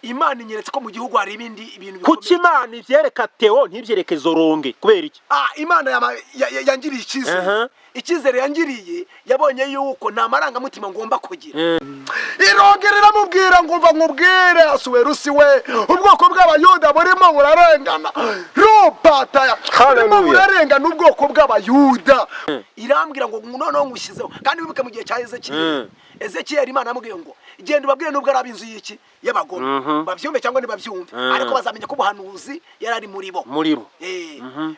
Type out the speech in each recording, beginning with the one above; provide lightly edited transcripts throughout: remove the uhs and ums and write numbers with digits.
Imana inyeretse ko mu gihugu hari ibindi ibintu bikomeye. Kuki Imana ivyereka Theo ntivyereke Zoronge kubera iki? Imana yangiriye icyizere. Icyizere yangiriye yabonye yuko nta marangamutima ngomba kugira. Irongerera mubwira ngo mva nkubwire Asuwerusi we ubwoko bw'abayuda burimo burarengana. Ropata burimo burarengana ubwoko bw'abayuda. Irambwira ngo noneho ngushyizeho kandi wibuke mu gihe cya Ezekiel. Ezekiel Imana yamubwiye ngo igenda ubabwire nubwo ari ab'inzu y'iki y'abagome bavyumve cyangwa ntibavyumve ariko bazamenya ko ubuhanuzi yarari muri bo.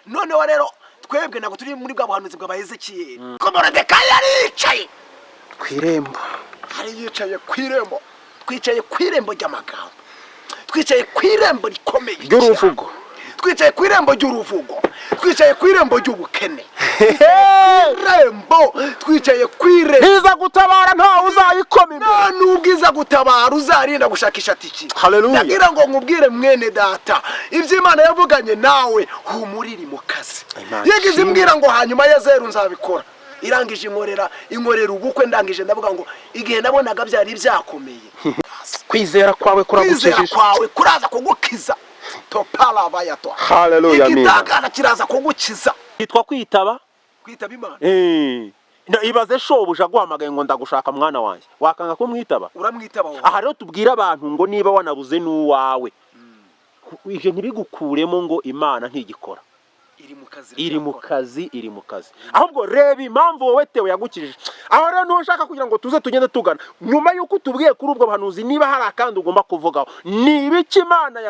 Noneho rero twebwe ntabwo turi muri bwa buhanuzi bwa Ezekiel. Ko Moridekayi yaricaye kwirembo. Hari yicaye kwirembo. Twicaye kwirembo ry'amagambo. Twicaye kwirembo rikomeye ry'uruvugo. Twicaye kwirembo ry'uruvugo. Twicaye kwirembo ry'ubukene. Rembo twicaye kwirembo. Iza gutabara nta uzayikoma imbere. Nubwiza gutabara uzarinda gushakisha tiki. Haleluya. Nagira ngo nkubwire mwene data ibyo Imana yavuganye nawe humuriri mu kazi. Yagize imbwira ngo hanyuma ya zeru nzabikora. Irangije inkorera ubukwe ndangije ndavuga ngo igihe nabonaga byari byakomeye. Kwizera kwawe kuragukijije. Kwizera kwawe kuraza kugukiza. Topala bayato. Haleluya. Igitangana kiraza kugukiza. Yitwa kwitaba Imana. Ibaze shobuja guhamagaye ngo ndagushaka mwana wanjye. Wakanga kumwitaba? Uramwitaba wowe. Aha rero tubwira abantu ngo niba wanabuze n'uwawe. Ije ntibigukuremo ngo Imana ntigikora. Iri mu kazi. Ahubwo reba impamvu wowe Theo yagukijije. Aho rero ntushaka kugira ngo tuze tugende tugana. Nyuma yuko tubwiye kuri ubwo bahanuzi niba hari akandi ugomba kuvugaho. Nibiki Imana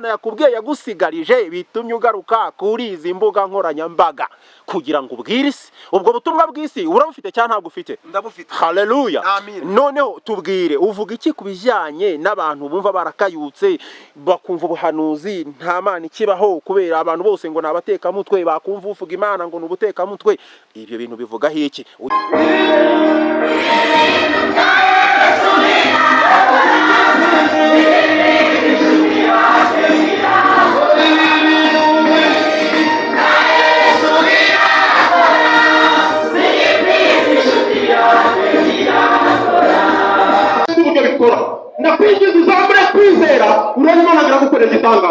yakubwiye yagusigarije bitumye ugaruka kuri izi mbuga nkoranyambaga kugira ngo ubwire isi. Ubwo butumwa bw'isi urabufite cyangwa ntabwo ufite? Ndabufite. Haleluya. Noneho tubwire uvuga iki kubijyanye n'abantu bumva barakayutse bakumva ubuhanuzi nta Mana ikibaho kubera abantu bose ngo nabateka mutwe bakumva uvuga Imana ngo nubuteka mutwe. Ibyo bintu bivuga iki? Nakwinjiza uzamure kwizera urabona nagaragukorera igitangaza.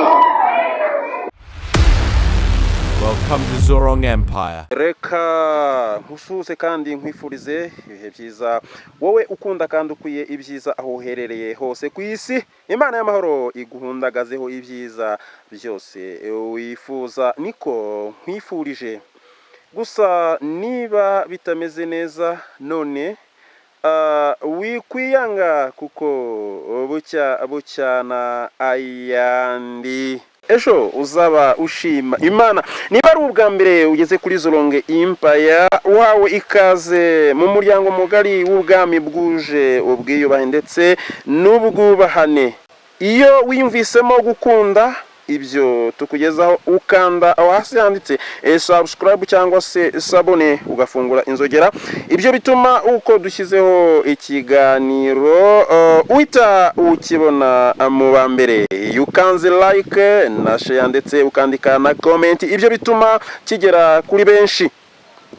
Welcome to Zorong Empire. Reka nkusuze kandi nkwifurize ibihe byiza wowe ukunda kandi ukwiye ibyiza aho uherereye hose ku isi. Imana y'amahoro iguhundagazeho ibyiza byose wifuza niko nkwifurije. Gusa niba bitameze neza none wikwiyanga kuko bucyana ayandi. Ejo uzaba ushima Imana. Niba ari ubwa mbere ugeze kuri Zorong Empire wawe ikaze mu muryango mugari w'ubwami bwuje ubwiyubahe ndetse n'ubwubahane. Iyo wiyumvisemo gukunda ibyo tukugezaho ukanda aho hasi handitse subscribe cyangwa se sabone ugafungura inzogera. Ibyo bituma uko dushyizeho ikiganiro uhita ukibona mu bambere. Ukanze like na share ndetse ukandika na comment. Ibyo bituma kigera kuri benshi.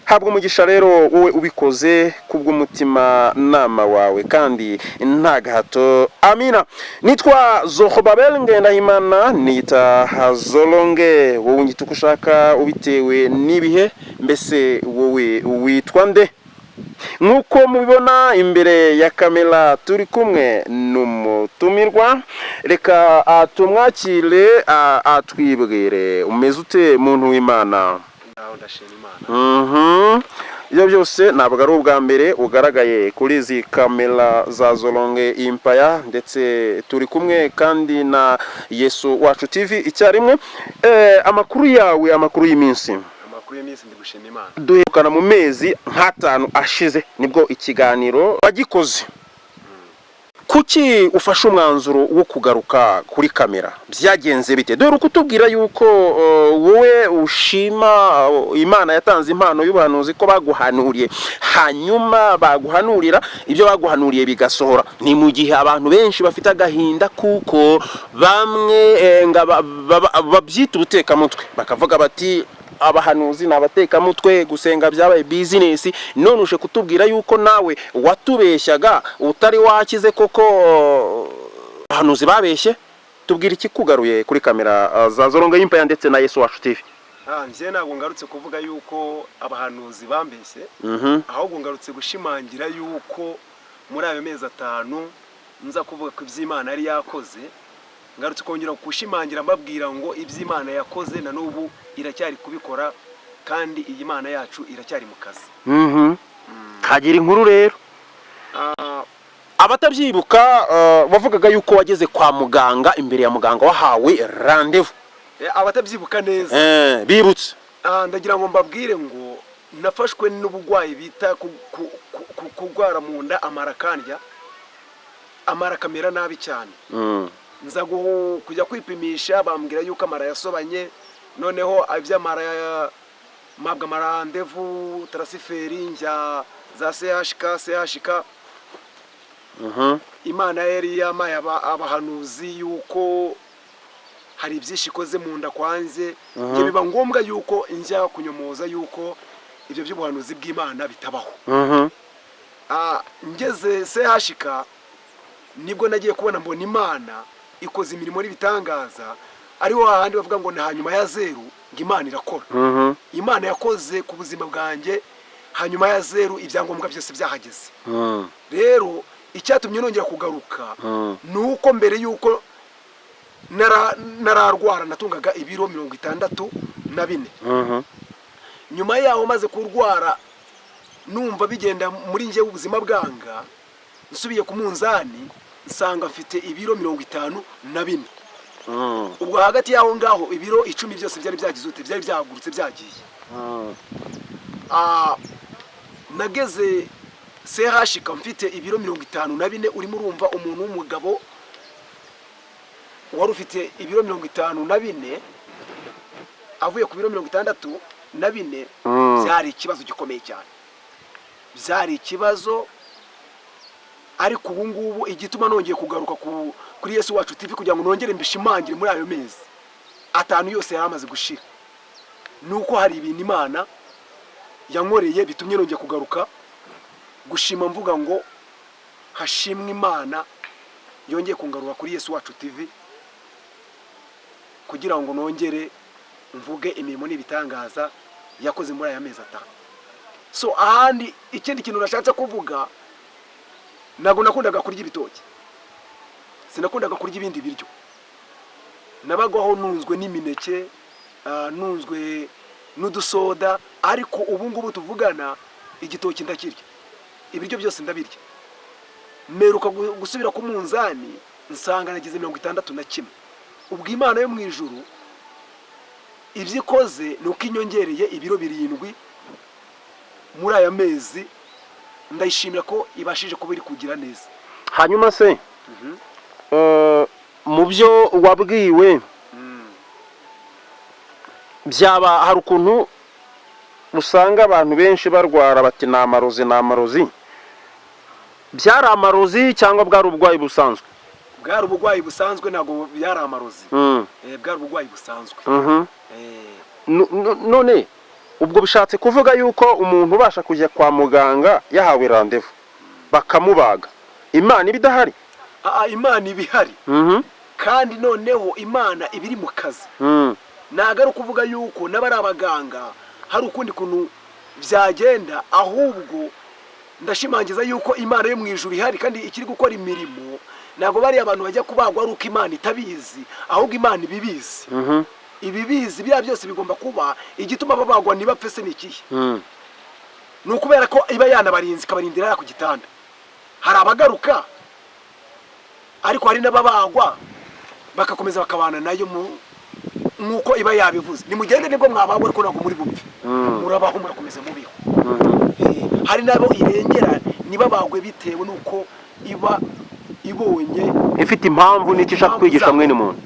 Habwa umugisha rero wowe ubikoze kubw'umutima nama wawe kandi nta gahato. Amina. Nitwa Zorobabel Ngendahimana nita Hazolonge. Wowe ngita uko ushaka ubitewe n'ibihe. Mbese wowe witwa nde? Nkuko mubibona imbere ya kamera turi kumwe n'umutumirwa. Reka tumwakire atwibwire. Umeze ute muntu w'Imana? Ibyo byose ntabwo ari ubwa mbere ugaragaye kuri izi kamera za Zorong Empire ndetse turi kumwe kandi na Yesu Wacu TV icyarimwe. Amakuru yawe, amakuru y'iminsi. Ndi gushima Imana. Duherukana mu mezi nk'atanu ashize nibwo ikiganiro bagikoze. Kuki ufashe umwanzuro wo kugaruka kuri kamera? Byagenze bite? Dore kutubwira yuko wowe ushima Imana yatanze impano y'ubuhanuzi ko baguhanuriye hanyuma baguhanurira ibyo baguhanuriye bigasohora. Ni mu gihe abantu benshi bafite agahinda kuko bamwe babyita ubuteka mutwe bakavuga bati abahanuzi nabateka mutwe gusenga byabaye business. None uje kutubwira yuko nawe watubeshyaga utari wakize koko abahanuzi babeshye. Tubwira ikikugaruye kuri kamera za Zorongo Empire ndetse na Yesu Wacu TV. Nje ntabwo ngarutse kuvuga yuko abahanuzi bambeshye, ahubwo ngarutse gushimangira yuko muri ayo mezi 5 nza kuvuga ko iby'Imana yari yakoze. Ngarutse kongera gushimangira mbabwira ngo iby'Imana yakoze na n'ubu iracyari kubikora kandi iyi Mana yacu iracyari mu kazi. Kagira inkuru rero. Abatabyibuka bavugaga yuko wageze kwa muganga, imbere ya muganga wahawe rendez-vous. Abatabyibuka neza bibutse. Ndagira ngo mbabwire ngo nafashwe n'ubugwayi bita kugwara mu nda amarakandya, amarakamera nabi cyane. Nza kujya kwipimisha bambwira yuko amara yasobanye, noneho iby'amara mabwa amarandevu transferi njya za CHK. Imana yari yamaye abahanuzi yuko hari ibyinshi ikoze mu nda kwanze, byo biba ngombwa yuko njya kunyomoza yuko ibyo by'ubuhanuzi bw'Imana bitabaho. Ngeze CHK nibwo nagiye kubona mbona Imana ikoze imirimo n'ibitangaza, ariho hahandi bavuga ngo na hanyuma ya zeru ngo Imana irakora. Imana yakoze ku buzima bwanjye, hanyuma ya zeru ibyangombwa byose byahageze. Rero icyatumye nongera kugaruka nuko mbere yuko nararwara natungaga ibiro 64. Nyuma yaho maze kurwara numva bigenda muri nje ubuzima bwanga, nsubiye ku munzani nsanga mfite ibiro 54. Ubwo hagati yaho ngaho ibiro 10 byose byari byagize ute, byari byagurutse byagiye. Nageze CHK mfite ibiro 54. urimo urumva umuntu w'umugabo wari ufite ibiro 54 avuye ku biro 64 byari ikibazo gikomeye cyane. Byari ikibazo, ariko ubu ngubu igituma nongeye kugaruka kuri Yesu Wacu TV kugira ngo nongere mbishimangire muri ayo mezi 5 yose yaramaze gushira, nuko hari ibintu Imana yankoreye bitumye nongeye kugaruka gushima mvuga ngo hashimwe Imana yongeye kungarura kuri Yesu Wacu TV kugira ngo nongere mvuge imirimo n'ibitangaza yakoze muri aya mezi 5. So ahandi ikindi kintu nashatse kuvuga, nago nakundaga kurya ibitoki, sinakundaga kurya ibindi biryo. Nabagaho nunzwe n'imineke, nunzwe n'udusoda, ariko ubu ngubu tuvugana igitoki ndakirya, ibiryo byose ndabirya. Meruka gusubira ku munzani nsanga nagize 61. Ubwo Imana yo mu ijuru ibyikoze nuko inyongereye ibiro 7 muri aya mezi. Ndayishimira ko ibashije kuba iri kugira neza. Hanyuma se mu byo wabwiwe byaba hari ukuntu usanga abantu benshi barwara bati namarozi byari amarozi cyangwa bwari ubugwayi busanzwe? Bwari ubugwayi busanzwe, ntago byari amarozi. Bwari ubugwayi busanzwe. None ubwo bishatse kuvuga yuko umuntu ubasha kujya kwa muganga yahawe rendez-vous bakamubaga, Imana ibidahari? Imana ibihari, kandi noneho Imana ibiri mu kazi. Nagaruka kuvuga yuko n'abari abaganga hari ukundi kuntu byagenda, ahubwo ndashimangiza yuko Imana yo mu ijuru ihari kandi ikiri gukora imirimo. Nago bari abantu bajya kubagwa ari uko Imana itabizi, ahubwo Imana ibibizi. Ibibizi bya byose bigomba kuba igituma babagwa niba pfese nikihe. Nukubera ko iba yanabarinzi kabarindira ku gitanda. Hari abagaruka ariko hari n'ababagwa bakakomeza bakabana nayo nuko iba yabivuze. Nimugende nibwo mwabagwa ariko nago muri bupfe. Murabaho murakomeza mubiho. Hari nabo irengera niba bagwe bitewe nuko iba ibonye ifite impamvu n'iki shaka kwigisha mwene muntu.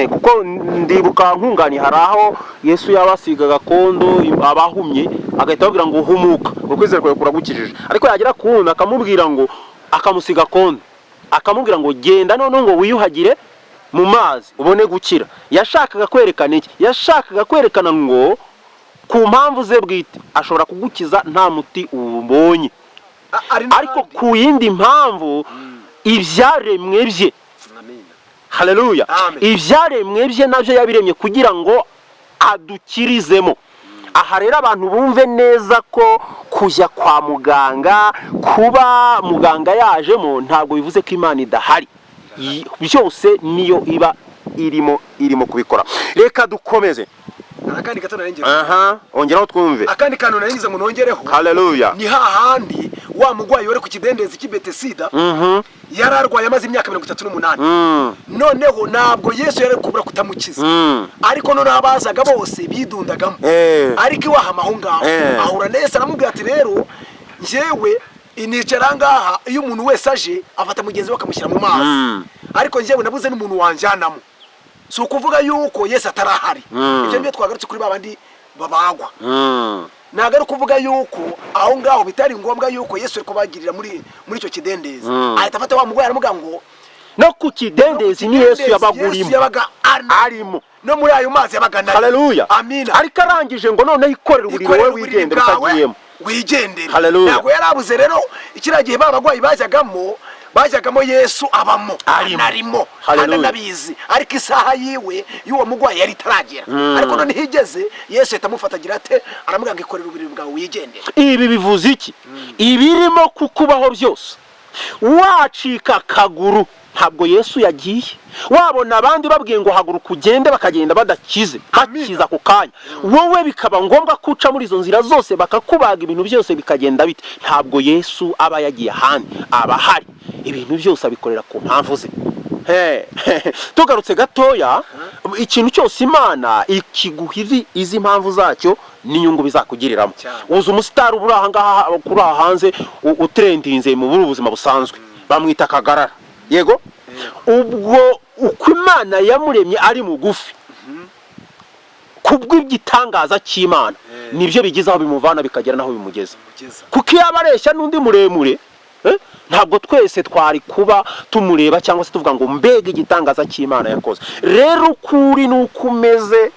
Kuko ndibuka nkungani hari aho Yesu yabasiga gakondo abahumye agahita ababwira ngo humuka ukwizera kwawe kuragukijije, ariko yagira kundi akamubwira ngo akamusiga kondo akamubwira ngo genda none ngo wiyuhagire mu mazi ubone gukira. Yashakaga kwerekana iki? Yashakaga kwerekana ngo ku mpamvu ze bwite ashobora kugukiza nta muti ubonye, ariko ku yindi mpamvu ibyaremwe bye haleluya. Ibyaremwe bye nabyo yabiremye kugira ngo adukirizemo. Aha rero abantu bumve neza ko kujya kwa muganga, kuba muganga yajemo ntabwo bivuze ko Imana idahari. Byose niyo iba irimo kubikora. Reka dukomeze. Akandi gato narengera. Ongeraho twumve. Akandi kantu naringize ngo nongereho. Haleluya. Ni hahandi wa mugwayi wari ku kidendezi cy'Ibetesida. Yararwaye amaze imyaka 38. Noneho ntabwo Yesu yari kubura kutamukiza. Ariko none abazaga bose bidundagamo. Ariko iwaha aho ngaho ahura na Yesu aramubwira ati rero njyewe inicara ngaha iyo umuntu wese aje afata mugenzi we akamushyira mu mazi. Ariko njyewe nabuze n'umuntu wanjyanamo. Si ukuvuga yuko Yesu atarahari. Ibyo nibyo twagarutse kuri babandi babagwa. Naga ari kuvuga yuko aho ngaho bitari ngombwa yuko Yesu ari kubagirira muri icyo kidendezi. Ahita afata wa mugwayi aramuga ngo no ku kidendezi ni Yesu yabagurimo. Yabaga arimo. No muri ayo mazi yabaga nayo. Haleluya. Amina. Ariko arangije ngo none ikorera uburiro we wigendera utagiyemo. Wigendera. Haleluya. Ntabwo yarabuze rero ikiragiye babagwayi bajyagamo Yesu abamo arimo hana nabizi ariko isaha yiwe y'uwo mugwayi yari taragera ariko none higeze Yesu yatamufatagira ate aramubwira ngo ikorera uburiri bwawe wigendera. Ibi bivuze iki? Ibirimo kukubaho byose wacika kaguru ntabwo Yesu yagiye. Wabona abandi babwiye ngo haguruka ugende bakagenda badakize bakiza ku kanya, wowe bikaba ngombwa kuca muri izo nzira zose bakakubaga ibintu byose bikagenda bite. Ntabwo Yesu aba yagiye ahandi, aba hari. Ibintu byose abikorera ku mpamvu ze. Tugarutse gatoya, ikintu cyose Imana ikiguhizi izi mpamvu zacyo n'inyungu bizakugiriramo. Uza umusitari ubura aha ngaha kuri aha hanze utrendinze mu buzima busanzwe bamwita Kagarara, yego. Ubwo uko Imana yamuremye ari mugufi kubw'igitangaza cy'Imana nibyo bigizaho bimuvana bikagera naho bimugeza. Kuko iyo abareshya n'undi muremure ntabwo twese twari kuba tumureba cyangwa se tuvuga ngo mbega igitangaza cy'Imana yakoze. Rero kuri nuko umeze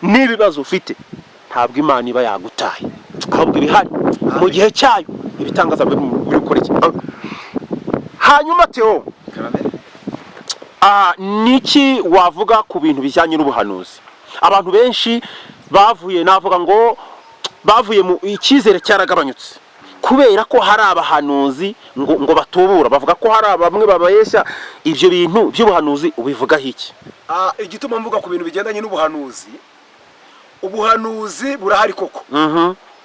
n'ibibazo ufite ntabwo Imana iba yagutaye, ahubwo ibihari mu gihe cyayo ibitangaza bikoreke. Hanyuma Theo, niki wavuga ku bintu bijyanye n'ubuhanuzi? Abantu benshi navuga ngo bavuye mu icyizere cyaragabanyutse kubera ko hari abahanuzi ngo batubura, bavuga ko hari bamwe babayeshya. Ibyo bintu by'ubuhanuzi ubivugaho iki? Igituma mvuga ku bintu bigendanye n'ubuhanuzi, ubuhanuzi burahari koko,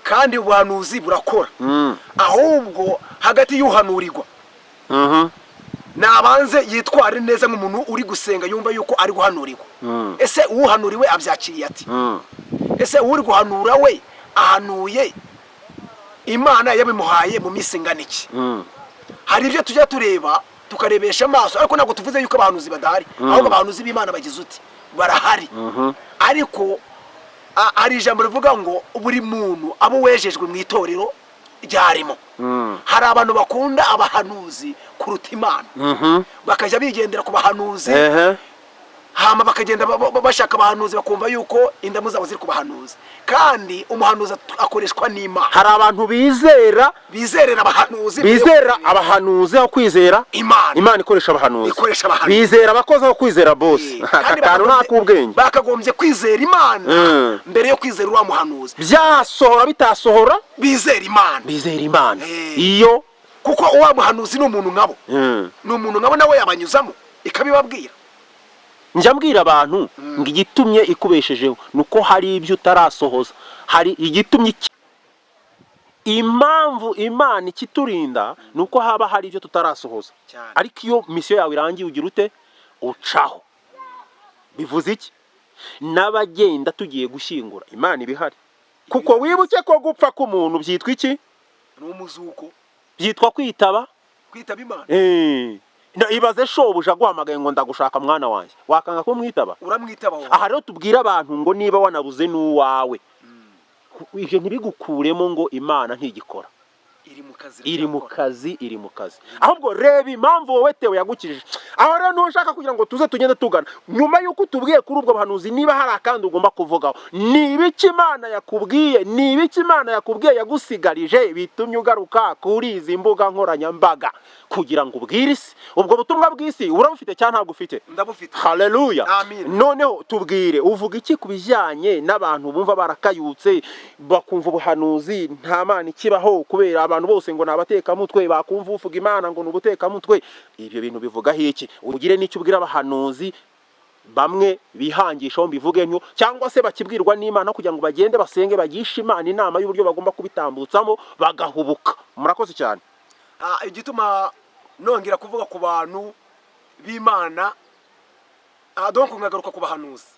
kandi ubuhanuzi burakora. Ahubwo hagati y'uhanurirwa nabanze yitware neza nk'umuntu uri gusenga yumva yuko ari guhanurirwa. Ese uhanuriwe abyakiriye ati? Ese uri guhanura we ahanuye Imana yabimuhaye mu misingana iki? Hari ibyo tujya tureba tukarebesha amaso, ariko ntabwo tuvuze yuko abahanuzi badahari, ahubwo abahanuzi b'Imana bagize uti barahari. Ariko ari ijambo rivuga ngo buri muntu abo wejejwe mu itorero ryarimo. Hari abantu bakunda abahanuzi kuruta Imana, bakajya bigendera ku bahanuzi, hama bakagenda bashaka abahanuzi bakumva yuko indamu zabo ziri ku bahanuzi, kandi umuhanuzi akoreshwa n'Imana. Hari abantu bizerera abahanuzi aho kwizera Imana. Imana ikoresha abahanuzi, bizera abakozi aho kwizera bose. Kandi nakubwenge bakagombye kwizera Imana mbere yo kwizera uwa muhanuzi. Byasohora bitasohora bizera Imana. Iyo kuko uwa muhanuzi ni umuntu nkabo, ni umuntu nkabo nawe yabanyuzamo ikabibabwira. Njya mbwira abantu ngo igitumye ikubeshejeho nuko hari ibyo utarasohoza, hari igitumye impamvu Imana ikiturinda nuko haba hari ibyo tutarasohoza. Ariko iyo misiyo yawe irangiye ugira ute? Ucaho. Bivuze iki? N'abagenda tugiye gushyingura Imana ibihari, kuko wibuke ko gupfa k'umuntu byitwa iki? N'umuzuko. Byitwa kwitaba Imana. Ibaze shobuja guhamagaye ngo ndagushaka mwana wanjye, wakanga ko mwitaba? Uramwitaba wowe. Aha rero tubwira abantu ngo niba wanabuze n'uwawe, ibyo ntibigukuremo ngo Imana ntigikora. iri mu kazi ahubwo reba impamvu wowe Theo yagukijije aho rero ntushaka kugira ngo tuze tugende tugana nyuma yuko tubwiye kuri ubwo buhanuzi niba hari akandi ugomba kuvugaho ni ibiki Imana yakubwiye yagusigarije bitumye ugaruka kuri izi mbuga nkoranyambaga kugira ngo ubwire isi ubwo butumwa bw'isi urabufite cyangwa ntabwo ufite ndabufite haleluya amen noneho tubwire uvuga iki kubijyanye n'abantu bumva barakayutse bakumva ubuhanuzi nta Mana ikibaho kubera abantu bose ngo nabateka mutwe bakumva uvuga Imana ngo nubuteka mutwe ibyo bintu bivuga iki ugire n'icyo ubwira abahanuzi bamwe bihangishaho mbivuge nyo cyangwa se bakibwirwa n'Imana kugira ngo bagende basenge bagisha Imana inama y'uburyo bagomba kubitambutsamo bagahubuka murakoze cyane igituma nongera kuvuga ku bantu b'Imana donc ngagaruka ku bahanuzi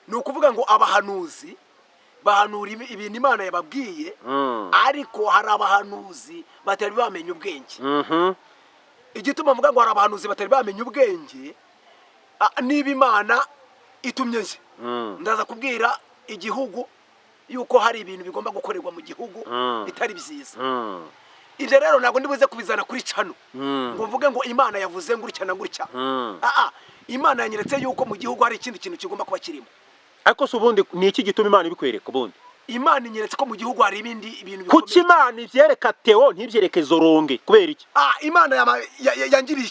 ni ukuvuga ngo abahanuzi bahanura ibintu Imana yababwiye ariko hari abahanuzi batari bamenye ubwenge igituma mvuga ngo hari abahanuzi batari bamenye ubwenge niba Imana itumye nje ndaza kubwira igihugu yuko hari ibintu bigomba gukorerwa mu gihugu bitari byiza ibyo rero ntabwo ndibuze kubizana kuri cano ngo mvuge ngo Imana yavuze ngurya na gutya Imana yanyeretse yuko mu gihugu hari ikindi kintu kigomba kuba kirimo ariko se ubundi ni iki gituma Imana ibikwereka ubundi Imana inyeretse ko mu gihugu hari ibindi ibintu bikomeye kuki Imana ivyereka Theo ntivyereke Zoronge kubera iki Imana yangiriye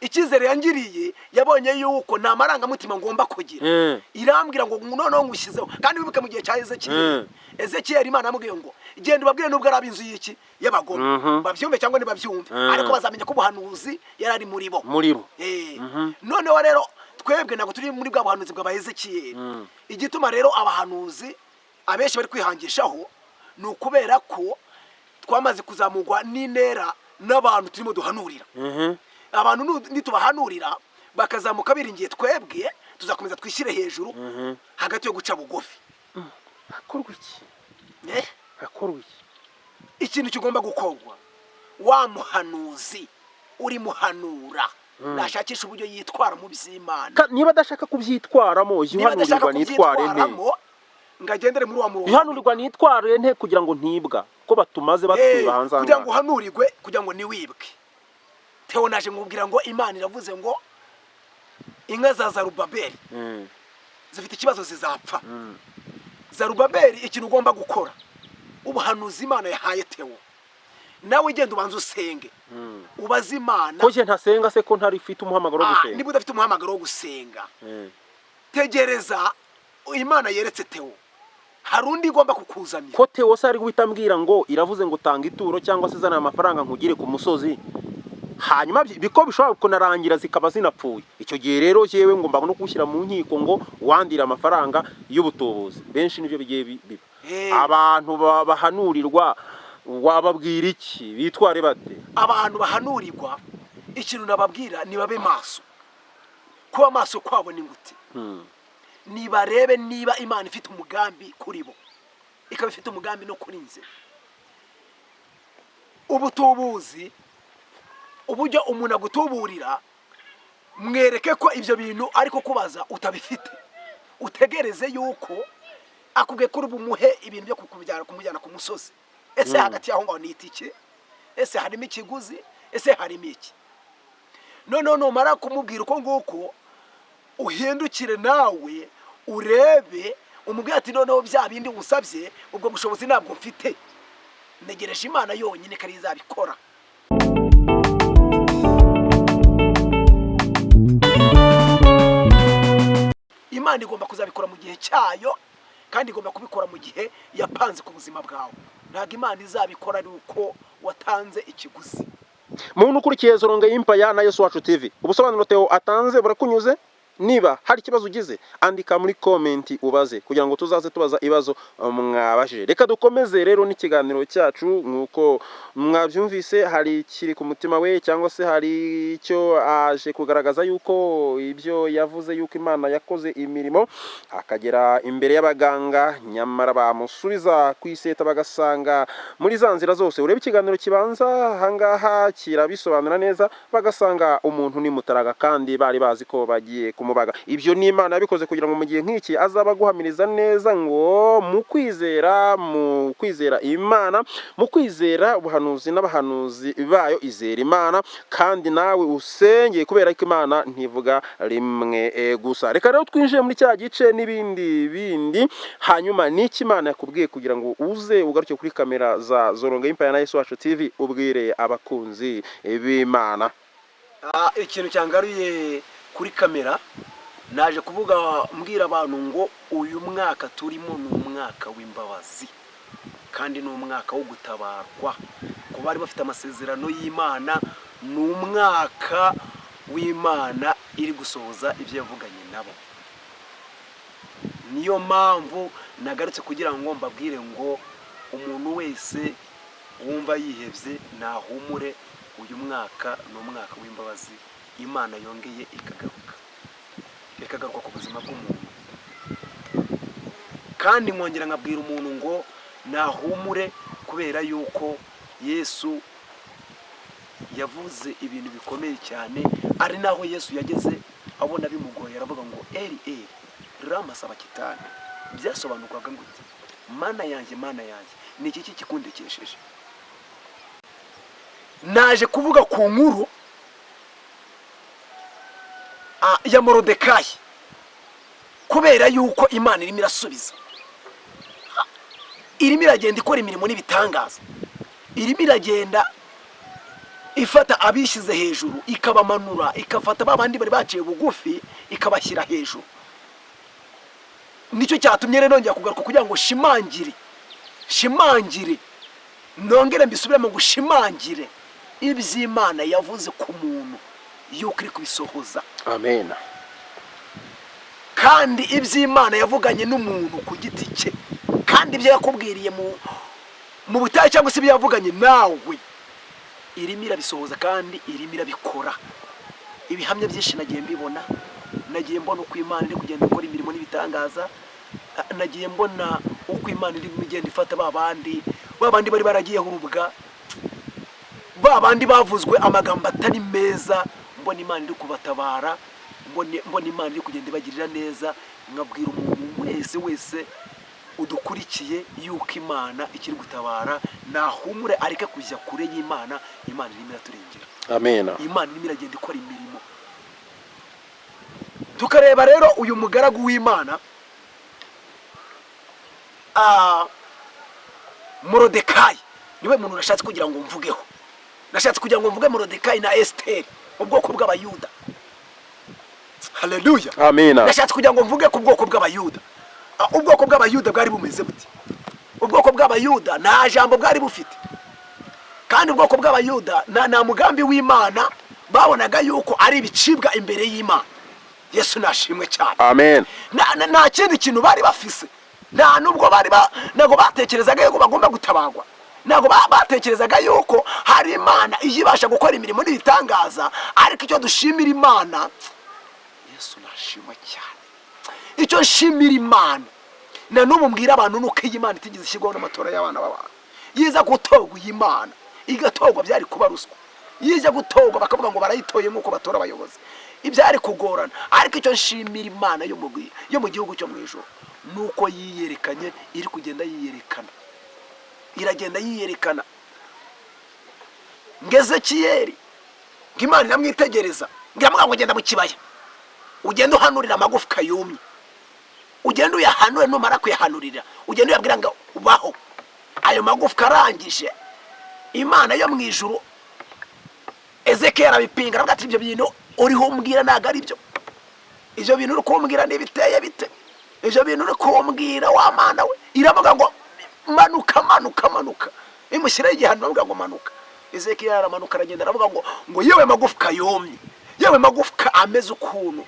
icyizere yangiriye yabonye yuko nta marangamutima ngomba kugira irambwira ngo noneho ngushyizeho kandi wibuke mu gihe cya Ezekiel Imana yamubwiye ngo genda ubabwire nubwo ari ab'inzu y'iki y'abagome bavyumve cyangwa ntibavyumve ariko bazamenya ko ubuhanuzi yari ari muri bo noneho rero twebwe ntabwo turi muri bwa buhanuzi bwa Ezekiel igituma rero abahanuzi abenshi bari kwihangishaho ni ukubera ko twamaze kuzamurwa n'intera n'abantu turimo duhanurira abantu nitubahanurira bakazamuka biringiye twebwe tuzakomeza twishyire hejuru hagati yo guca bugufi hakorwa iki ikintu kigomba gukorwa wa muhanuzi uri muhanura nashakisha uburyo yitwara mu by'Imana niba adashaka kubyitwaramo yihanurirwa nitware nte ngagendere muri wa murongo yihanurirwa nitware nte kugira ngo ntibwa ko batumaze batwiba hanze kugira ngo uhanurirwe kugira ngo niwibwe Theo naje ngubwira ngo Imana iravuze ngo inka za Zarubabeli zifite ikibazo zizapfa Zarubabeli ikintu ugomba gukora ubuhanuzi Imana yahaye Theo nawe ugenda ubanza usenge ubaza Imana ko je ntasenga se ko ntari ufite umuhamagaro wo gusenga niba udafite umuhamagaro wo gusenga tegereza Imana yeretse Theo hari undi igomba kukuzanira ko Theo se ari guhitambwira ngo iravuze ngo tanga ituro cyangwa se zana amafaranga nkugire ku musozi hanyuma biko bishobora kunarangira zikaba zinapfuye icyo gihe rero jewe ngomba no gushyira mu nkiko ngo wandira amafaranga y'ubutubuzi benshi nivyo bigiye biba abantu bahanurirwa wababwira iki bitware bate abantu bahanurirwa ikintu nababwira ni babe maso kuba maso kwabo ni ngute nibarebe niba Imana ifite umugambi kuri bo ikaba ifite umugambi no kuri nze ubutubuzi uburyo umuntu agutuburira mwereke ko ibyo bintu ariko kubaza utabifite utegereze yuko akubwiye kuri bumuhe ibintu byo kumujyana ku musozi ese hagati yaho ngaho ni itike ese harimo ikiguzi ese harimo iki none numara kumubwira uko nguko uhindukire nawe urebe umubwira ati noneho bya bindi usabye ubwo bushobozi ntabwo mfite negereje Imana yonyine kari izabikora Imana igomba kuzabikora mu gihe cyayo kandi igomba kubikora mu gihe yapanze ku buzima bwawe ntabwo Imana izabikora ari uko watanze ikiguzi muntu ukurikiye Zoronge Empire na Yesu Wacu TV ubusobanuro Theo atanze burakunyuze niba hari ikibazo ugize andika muri comment ubaze kugira ngo tuzaze tubaza ibibazo mwabashije reka dukomeze rero n'ikiganiro cyacu nkuko mwabyumvise hari kiri ku mutima we cyangwa se hari icyo aje kugaragaza yuko ibyo yavuze yuko Imana yakoze imirimo akagera imbere y'abaganga nyamara bamusubiza kwiseta bagasanga muri za nzira zose urebe ikiganiro kibanza hangaha kirabisobanura neza bagasanga umuntu ni mutaraga kandi bari bazi ko bagiye kumubaga. Ibyo ni Imana yabikoze kugira ngo mu gihe nk'iki azaba guhamiriza neza ngo mu kwizera Imana, mu kwizera ubuhanuzi n'abahanuzi bayo, izera Imana kandi nawe usengeye, kubera ko Imana ntivuga rimwe gusa. Reka rero twinjiye muri cya gice n'ibindi hanyuma n'iki Imana yakubwiye kugira ngo uze ugaruke kuri kamera za Zoronga Empire na Yesu Wacu TV ubwire abakunzi b'Imana. Ikintu cyangaruye kuri kamera naje kuvuga mbwira abantu ngo uyu mwaka turimo ni umwaka w'imbabazi kandi ni umwaka wo gutabarwa ku bari bafite amasezerano y'Imana. Ni umwaka w'Imana iri gusohoza ibyo yavuganye nabo. Niyo mpamvu nagarutse kugira ngo mbabwire ngo umuntu wese wumva yihebye nahumure, uyu mwaka ni umwaka w'imbabazi. Imana yongeye ikagaruka ku buzima bw'umuntu, kandi nkongera nkabwira umuntu ngo nahumure, kubera yuko Yesu yavuze ibintu bikomeye cyane. Ari naho Yesu yageze abona bimugoye, aravuga ngo Eli Eli lama sabakitani. Byasobanurwaga gute? Mana yanjye ni iki kikundekesheje? Naje kuvuga ku nkuru ya Morodekayi, kubera yuko Imana irimo irasubiza, irimo iragenda ikora imirimo n'ibitangaza, irimo iragenda ifata abishyize hejuru ikabamanura, ikafata babandi bari baciye bugufi ikabashyira hejuru. Nicyo cyatumye rero nongera kugaruka kugira ngo shimangire nongere mbisubire mu gushimangire iby'Imana yavuze ku muntu yuko iri kubisohoza. Amen. Kandi iby'Imana yavuganye n'umuntu ku giti cye, kandi ibyo yakubwiriye mu butayu cyangwa se ibyo yavuganye nawe irimo irabisohoza kandi irimo irabikora. Ibihamya byinshi nagiye mbibona, nagiye mbona uko Imana iri kugenda ikora imirimo n'ibitangaza, nagiye mbona uko Imana iri kugenda ifata babandi bari baragiye hurubwa, babandi bavuzwe amagambo atari meza, mbona Imana iri kubatabara, mbona Imana iri kugenda ibagirira neza. Nkabwira umuntu wese udukurikiye yuko Imana ikiri gutabara, nahumure areke kujya kure y'Imana. Imana irimo iraturengera. Amen. Imana irimo iragenda ikora imirimo. Tukareba rero uyu mugaragu w'Imana Morodekayi, niwe muntu nashatse kugira ngo mvugeho. Nashatse kugira ngo mvuge Morodekayi na Esteri, ubwoko bw'Abayuda. Haleluya. Amen. Nashatse kugira ngo mvuge ku bwoko bw'Abayuda. Ubwoko bw'Abayuda bwari bumeze buti? Ubwoko bw'Abayuda nta jambo bwari bufite, kandi ubwoko bw'Abayuda nta mugambi w'Imana babonaga yuko ari ibicibwa imbere y'Imana. Yesu nashimwe cyane. Amen. Nta kindi kintu bari bafise, nta nubwo nago batekerezaga yuko bagomba gutabagwa, nago batekerezaga yuko hari Imana iyibasha gukora imirimo n'ibitangaza. Ariko icyo dushimira Imana, Yesu nashimwe cyane, icyo nshimira Imana na n'ubu mbwira abantu nuko iyi Imana itigeze ishyirwaho n'amatora y'abana b'abantu. Yiza gutogwa iyi Imana igatogwa byari kuba ruswa, yiza gutogwa bakavuga ngo barayitoye nk'uko batora abayobozi, ibyari kugorana. Ariko icyo nshimira Imana yo mu gihugu cyo mu ijuru nuko yiyerekanye, iri kugenda yiyerekana, iragenda yiyerekana. Ngezekiyeli ng'Imana iramwitegereza, ngiramubwira ngo genda mu kibaya ugenda uhanurira amagufwa yumye, ugenda uyahanure, numara kuyahanurira ugenda uyabwira ngo ubaho. Ayo magufwa arangije, Imana yo mu ijuru Ezekiyeli arabipinga, aravuga ati ibyo bintu uriho umbwira ntago ari byo, ibyo bintu uri kumbwira ntibiteye bite, ibyo bintu uri kumbwira wa Mana we. Iravuga ngo manuka, imushyiraho igihano, aravuga ngo manuka. Ezekiyeli aramanuka aragenda, aravuga ngo yewe magufwa yomye, yewe magufwa ameze ukuntu,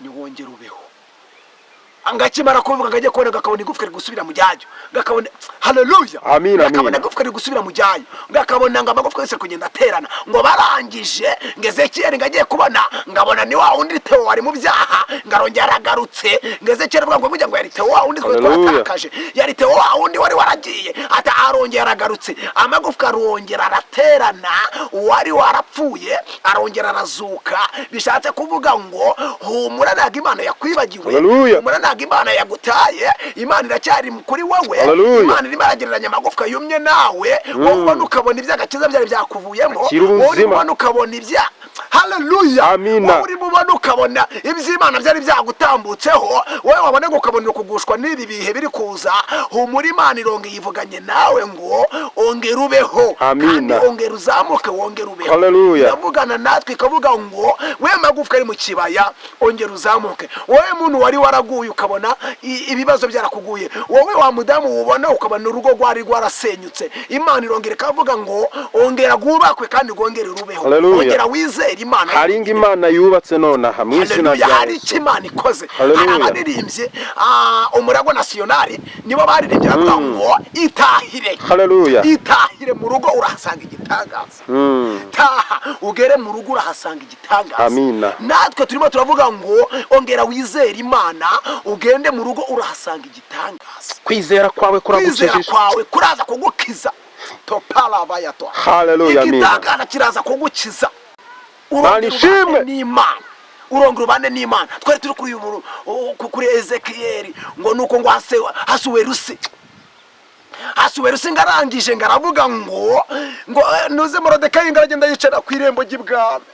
niwongera ubeho. ngakimara kuvuga ngajye kubona gakabona igufwa rigusubira mu jyayo gakabona haleluya amina gakabona igufwa rigusubira mu jyayo gakabona ngo amagufwa yose kugenda aterana ngo barangije ngezekiyeli ngagiye kubona ngabona ni wa wundi Theo wari mu byaha ngarongera aragarutse ngezekiyeli avuga ngo burya ngo yari Theo wa wundi twatakaje yari Theo wa wundi wari waragiye ata arongera aragarutse amagufwa arongera araterana wari warapfuye arongera arazuka bishatse kuvuga ngo humura ntago Imana yakwibagiwe humura ntago Imana yagutaye Imana iracyari kuri wowe Imana irimo aragereranya amagufwa yumye nawe wowe ubona ukabona iby'agakiza byari byakuvuyemo wowe ubona ukabona ibya haleluya wowe uri mubona ukabona iby'Imana byari byagutambutseho wowe wabona ngo ukabona kugushwa n'ibi bihe biri kuza humura Imana ironge yivuganye nawe ngo ongera ubeho kandi ongera uzamuke wongera ubeho iravugana natwe ikavuga ngo we magufwa ari mu kibaya ongera uzamuke wowe muntu wari waraguye ukabona ibibazo byarakuguye wowe wa mudamu ubona ukabona urugo rwari rwarasenyutse Imana irongera ikavuga ngo ongera gubakwe kandi gongera urubeho ongera wizere Imana haringa Imana yubatse nona hamwe izina ryayo hari Imana ikoze abaririmbye umurago nationali nibo baririmbye bavuga ngo itahire haleluya itahire mu rugo urahasanga igitangaza taha ugere mu rugo urahasanga igitangaza amina natwe turimo turavuga ngo ongera wizere Imana ugende mu rugo urahasanga igitangaza kwizera kwawe kuraza kugukiza topala bayato haleluya amina igitangaza kiraza kugukiza urongera n'Imana urongera ubane n'Imana twari turi kuri uyu kuri Ezekiyeli ngo nuko ngo hasuwe rusi ngarangije ngaravuga ngo nuze Morodekayi ngaragenda yicara ku irembo ry'ibwami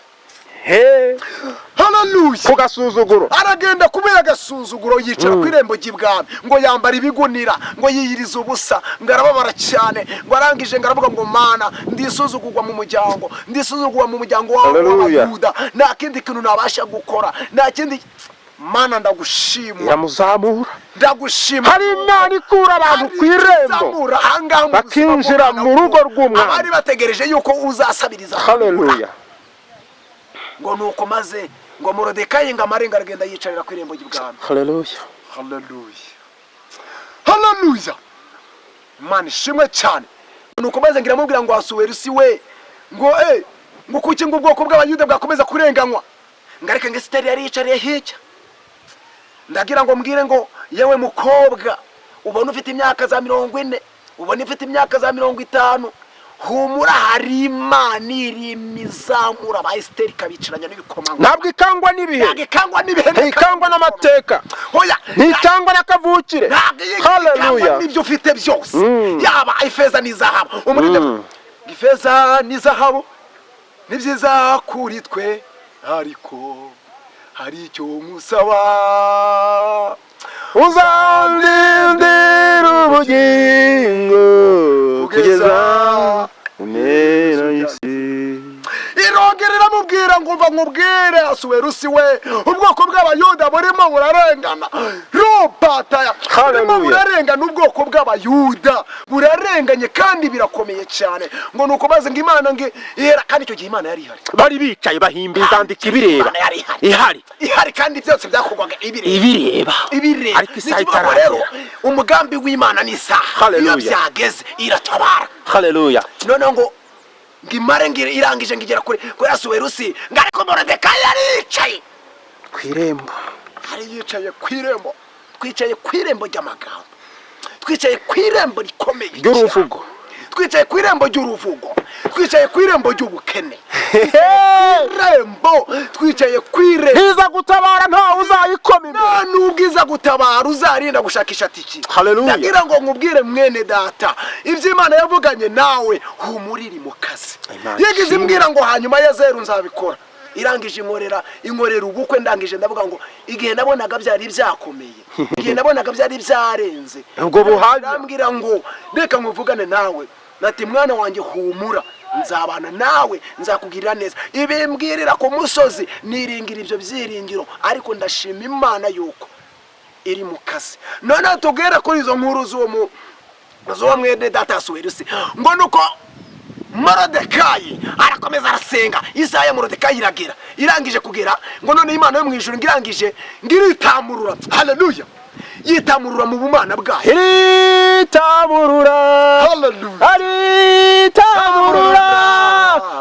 haleluya kugasuzuguro aragenda kubera agasuzuguro yicara ku irembo ry'ibwami ngo yambara ibigunira ngo yiyiriza ubusa ngarababara cyane ngo arangije ngaravuga ngo Mana ndisuzugurwa mu muryango w'Abayuda nta kindi kintu nabasha gukora nta kindi Mana ndagushimira iramuzamura ndagushima hari Imana ikura abantu ku irembo bakinjira mu rugo rw'umwana abari bategereje yuko uzasabiriza haleluya ngo nuko maze ngo Morodekayi ngamarenga aragenda yicarira ku irembo ry'ibwami haleluya haleluya Imana ishimwe cyane nuko maze ngiramubwira ngo Ahasuwerusi we ngo ngo kuki ngo ubwoko bw'Abayuda bwakomeza kurenganywa ngareke ngo Esiteri yari yicariye hirya ndagira ngo mbwire ngo yewe mukobwa ubona ufite imyaka za 40 ubona ufite imyaka za 50 humura hari Imana irimizamura ba Esiteri kabicaranya n'ibikomangoma ntabwo ikangwa n'ibihe ntikangwa n'amateka hoya ntikangwa n'akavukire haleluya nibyo ufite byose yaba ifeza n'izahabu umurinde ifeza n'izahabu ni byiza kuri twe ariko hari icyo musaba uzandindira ubugingo kugeza umera isi irongerera mubwira ngo mva nkubwire Ahasuwerusi we ubwoko bw'Abayuda burimo burarengana robata burimo burarengana ubwoko bw'Abayuda burarenganye kandi birakomeye cyane ngo nuko maze ngo Imana ngo ihera kandi icyo gihe Imana yari ihari bari bicaye bahimba inzandiko ibireba ihari kandi byose byakorwaga ibireba ariko isaha itaragera umugambi w'Imana ni isaha iyo byageze iratabara haleluya none ngo ngimare irangije ngigera kuri Ahasuwerusi ngariko Morodekayi yaricaye ku irembo yicaye ku irembo twicaye ku irembo ry'amagambo twicaye ku irembo rikomeye ry'uruvugo twicaye ku irembo ry'uruvugo twicaye ku irembo ry'ubukene irembo twicaye ku irembo iza gutabara ntawe uzayikomera nta n'ubwiza gutabara uzarinda gushakisha tiki haleluya ndagira ngo nkubwire mwene data ibyo Imana yavuganye nawe humurira mu kazi yigize imbwira ngo hanyuma ya zeru nzabikora irangije inkorera ubukwe ndangije ndavuga ngo igihe nabonaga byari byakomeye igihe nabonaga byari byarenze ubwo buhaje ndambwira ngo reka nkuvugane nawe nati mwana wanjye humura nzabana nawe nzakugirira neza ibimbwirira ku musozi niringira ibyo byiringiro ariko ndashima Imana yuko iri mu kazi none tugera kuri izo nkuru z'uwo mwene data Ahasuwerusi ngo nuko Morodekayi arakomeza arasenga isaha ya Morodekayi irangije kugera ngo none Imana yo mu ijuru ngirangije ngiritamurura haleluya yitamurura mu bumana bwayo. Iritamurura, aritamurura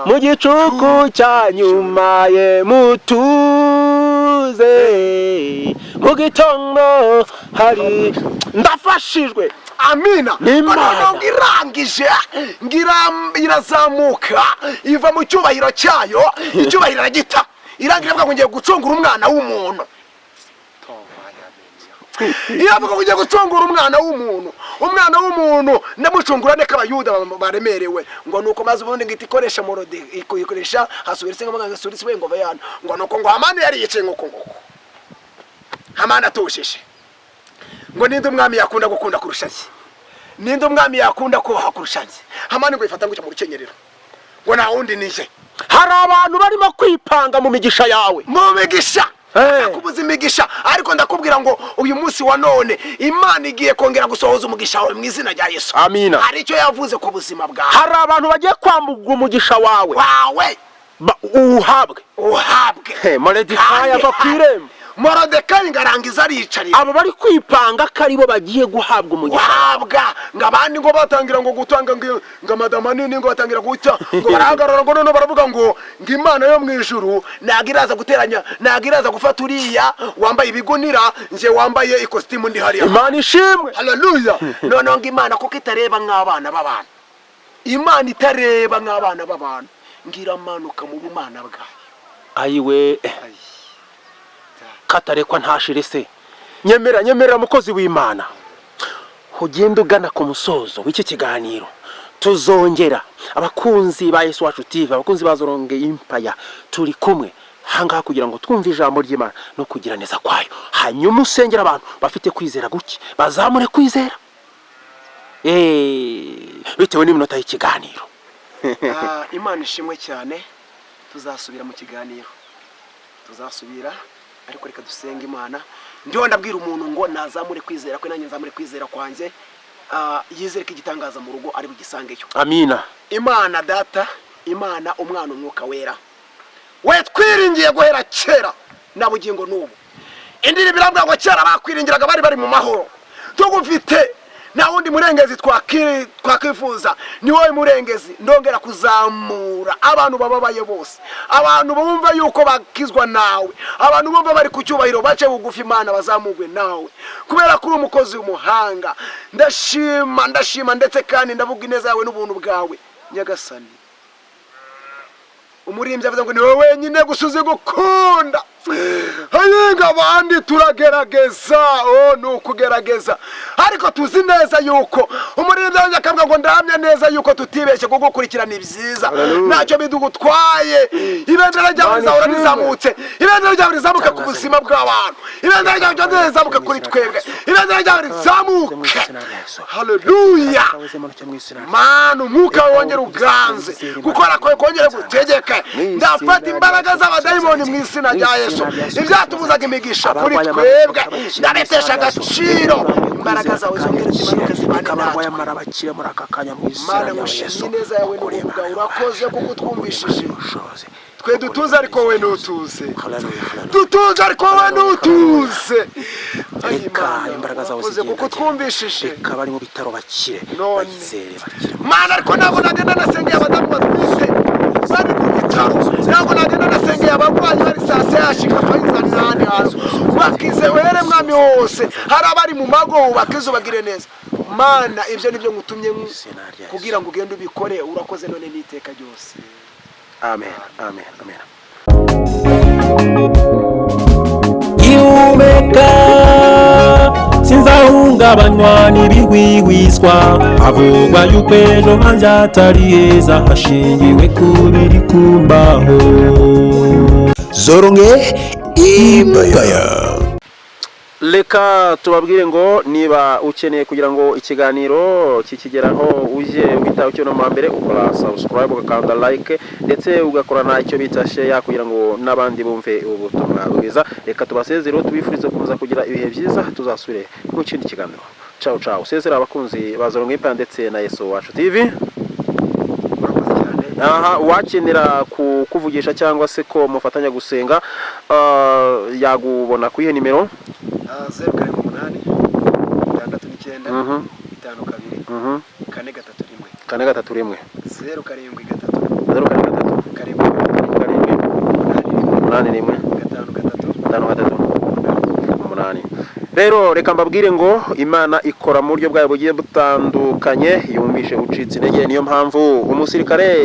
mu gicuku cya nyuma ye mutuze, mu gitondo hari ndafashijwe. Amina. Noneho ngirangije irazamuka iva mu cyubahiro cyayo, icyubahiro aragita irangira avuga ngo ngiye gucungura umwana w'umuntu. Iravuga ngo ngiye gucungura umwana w'umuntu ndamucungura neka abayuda baremerewe ngo nuko maze ubundi ngiti ikoresha morode ikoresha hasubira se ngamaga surisi we ngo bayana ngo nuko ngo Hamani yari yicaye ngo Hamani atosheshe ngo ninde umwami yakunda gukunda kurushanye, ninde umwami yakunda kubaha kurushanye. Hamani ngo ifata ngucyo mu rukenyerero ngo nta wundi nije. Hari abantu barimo kwipanga mu migisha yawe, mu migisha kubuza imigisha, ariko ndakubwira ngo uyu munsi wa none Imana igiye kongera gusohoza umugisha wawe mu izina rya Yesu. Amina. Hari icyo yavuze ku buzima bwawe. Hari abantu bagiye kwambuga umugisha wawe uhabwe Moridekayi ava ku irembo. Moridekayi ngarangiza aricarira. Abo bari kwipanga ko aribo bagiye guhabwa umugisha ngo abandi ngo batangira ngo gutanga ngo madama nini ngo batangira gucya ngo barahagarara ngo none baravuga ngo Imana yo mu ijuru nagiraza guteranya, nagiraza gufata uriya wambaye ibigunira nje wambaye ikositimu ndi hariya. Imana ishimwe. Haleluya. None ngo Imana kuko itareba nk'abana b'abantu, Imana itareba nk'abana b'abantu, ngira manuka mu bumana bwayo. Ayiwe katarekwa ntashire se. Nyemera mukozi w'Imana, ugenda ugana ku musozo w'iki kiganiro. Tuzongera abakunzi ba Yesu Wacu TV, abakunzi ba Zoronge Empire, turi kumwe hanga kugira ngo twumve ijambo ry'Imana no kugira neza kwayo, hanyuma usengera abantu bafite kwizera guki bazamure kwizera bitewe n'iminota y'ikiganiro. Imana ishimwe cyane. Tuzasubira mu kiganiro, tuzasubira, ariko reka dusenga Imana. Ndiho ndabwira umuntu ngo nazamure kwizera kwe, nanjye nzamure kwizera kwanjye, yizere ko igitangaza mu rugo ari bugisangeyo. Amina. Imana Data, Imana Umwana, Umwuka Wera, we twiringiye guhera kera na bugingo n'ubu. Indiri birabwa ngo kera bakwiringiraga bari mu mahoro. Tugufite na wundi murengezi twakifuza, ni wowe murengezi. Ndongera kuzamura abantu bababaye bose, abantu bumva yuko bakizwa nawe, abantu bumva bari ku cyubahiro bace bugufi Imana bazamugwe nawe, kubera ko uri umukozi w'umuhanga. Ndashima ndetse kandi ndavuga ineza yawe n'ubuntu bwawe Nyagasani. Umurimbyi avuga ngo ni wowe wenyine gusuzi gukunda, hayinga abandi turagerageza, nukugerageza, ariko tuzi neza yuko umurimbyi akavuga ngo ndahamya neza yuko tutibeshye kugukurikirana ibyiza, ntacyo bidugutwaye. Ibendera ryawe rizahora rizamutse, ibendera ryawe rizamuke ku buzima bw'abantu, ibendera ryawe rizamuke kuri twebwe, ibendera ryawe rizamuke. Haleluya. Mana Umwuka wawe wongere uganze, gukora kwawe kongere gutegeke. Ndafata imbaraga z'abadayimoni mu izina rya Yesu, ibyatubuzaga imigisha kuri twebwe ndabetesha agaciro. Imbaraga zawe zongere zimanuke zibane natwe. Mana ngushimye neza yawe n'ubuntu bwawe, urakoze kuko utwumvishije. Twe dutuze ariko wowe ntutuze, dutuze ariko wowe ntutuze. Imbaraga zawe urakoze kuko utwumvishije. Reka bari mu bitaro bakire, bayizere bakire. Mana ariko ntabwo nagenda nasengeye abadamu batwite bari mu bitaro, ntabwo nagenda nasengeye abarwayi bari sase yashika Faiza nani hano bakize were mwami wose, hari abari mu mago bakize bagire neza. Mana ibyo nibyo ngutumye kugira ngo ugende ubikore. Urakoze none n'iteka ryose. Amen, amen, amen. Ihumeka sinzahungabanywa n'ibihwihwiswa, havugwa yuko ejo hanjye hatari heza, hashingiwe ku biri kumbaho. Zoronge Empire. Reka tubabwire ngo niba ukeneye kugira ngo ikiganiro kikigeraho uje uhita ukibona mu mbere, ukora subscribe, ugakanda like ndetse ugakora na icyo bita share kugira ngo n'abandi bumve ubutumwa bwiza. Reka tubasezero tubifurize kuza kugira ibihe byiza, tuzasubire mu kindi kiganiro. Ciao ciao. Sezera abakunzi ba Zoronge Empire ndetse na Yesu Wacu TV. Wakenera kuvugisha cyangwa se ko mufatanya gusenga, yagubona ku iyo nimero 0 8 9 5 2 4 3 1 0 karindwi gatatu 8 rero reka mbabwire ngo Imana ikora mu buryo bwayo bugiye butandukanye yumvishe ucitse intege niyo mpamvu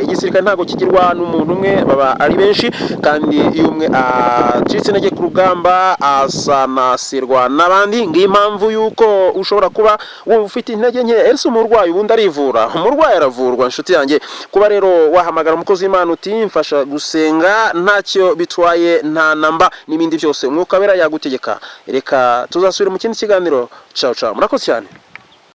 igisirikare ntago kigirwa n'umuntu umwe baba ari benshi kandi iyo umwe acitse intege ku rugamba asanasirwa n'abandi ngiyo impamvu yuko ushobora kuba ufite intege nke ese umurwayi ubundi arivura umurwayi aravurwa inshuti yanjye kuba rero wahamagara umukozi w'Imana uti mfasha gusenga ntacyo bitwaye nta namba n'ibindi byose umwuka wera yagutegeka reka tuzasubira mu kindi kiganiro ciao murakoze cyane